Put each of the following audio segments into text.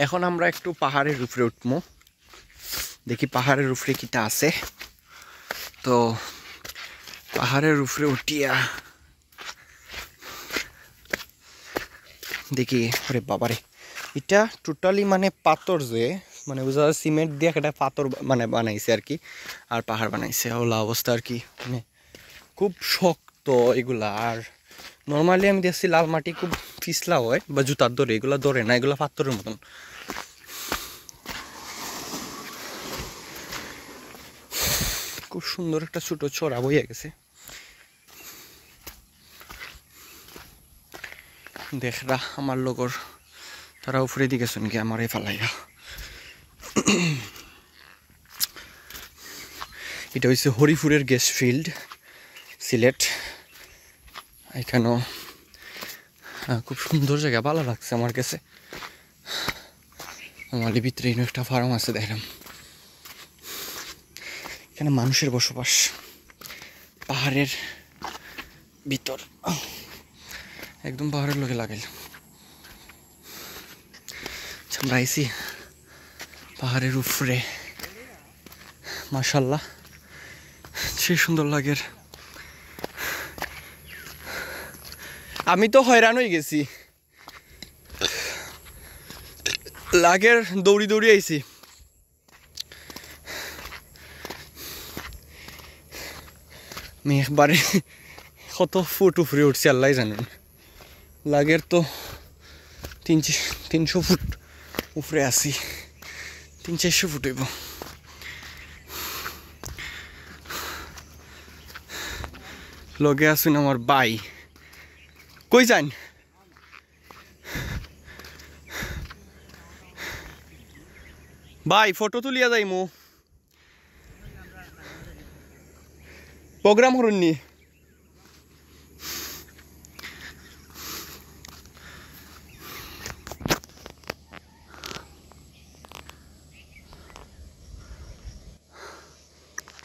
এখন আমরা একটু পাহাড়ের উপরে উঠবো, দেখি পাহাড়ের উপরে কিটা আছে। তো পাহাড়ের উপরে উঠিয়া দেখি, ওরে বাবারে, এটা টোটালি মানে পাথর, যে মানে বুঝা সিমেন্ট দিয়ে একটা পাথর মানে বানাইছে আর কি, আর পাহাড় বানাইছে ওলা অবস্থা আর কি, মানে খুব শক্ত এগুলা। আর নর্মালি আমি দেখছি লাল মাটি খুব পিছলা হয় বা জুতার ধরে, এগুলা ধরে না, এগুলা পাথরের মতন। খুব সুন্দর একটা ছোট চড়া বইয়া গেছে, দেখরা আমার লগর তারা উপরে দিকে শুনকে আমার এই ফালাইয়া। এটা হচ্ছে হরিপুরের গ্যাস ফিল্ড, সিলেট। এখানেও খুব সুন্দর জায়গা, ভালো লাগছে আমার কাছে। আমার ভিতরে একটা ফার্ম আছে দেখলাম, এখানে মানুষের বসবাস পাহাড়ের ভিতর, একদম পাহাড়ের লোকে লাগাইল। আমরা আইছি পাহাড়ের উপরে, মাশাল্লাহ সে সুন্দর লাগে। আমি তো হয়রান হয়ে গেছি, লাগের দৌড়ি দৌড়ি আইছি। আমি একবারে কত ফুট উপরে উঠছি আল্লাহ জানেন, লাগের তো 300 ফুট উপরে আছি, 300-400 ফুট হইব। লগে আসুন আমার বাই, কই যান? ভাই ফটো তুলিয়া যাইমু, প্রোগ্রাম করুননি।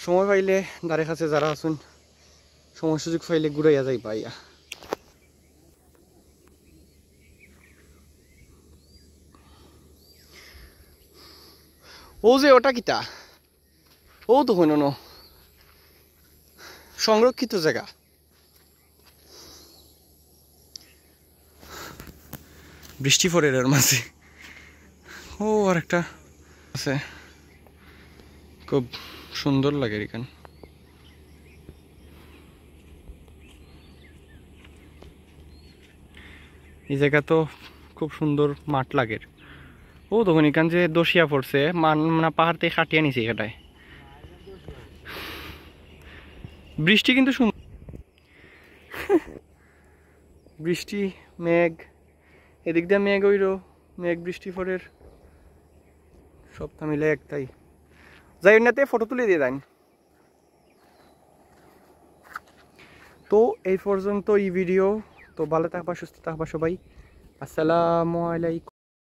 সময় পাইলে দাঁড়ে কাছে যারা আসুন, সময় সুযোগ পাইলে ঘুরাইয়া যাই পাইয়া। ও যে ওটা কিতা, ও তো হইন সংরক্ষিত জায়গা। বৃষ্টি পড়ে এর মাঝে, ও আর একটা আছে, খুব সুন্দর লাগে এখানে। এই জায়গা তো খুব সুন্দর মাঠ লাগে। ও তখন এখান যে দোষিয়া পড়ছে, মানে পাহাড় থেকে কাটিয়ে নিছে এখানটায়। বৃষ্টি কিন্তু সুন্দর, বৃষ্টি মেঘ, এদিক দিয়ে মেঘ হইল, মেঘ বৃষ্টি পড়ের সবটা মিলে একটাই। যাই নাতে ফটো তুলে দিয়ে দেন। তো এই পর্যন্ত এই ভিডিও, তো ভালো থাকবা, সুস্থ থাকবা সবাই। আসসালামু আলাইকুম।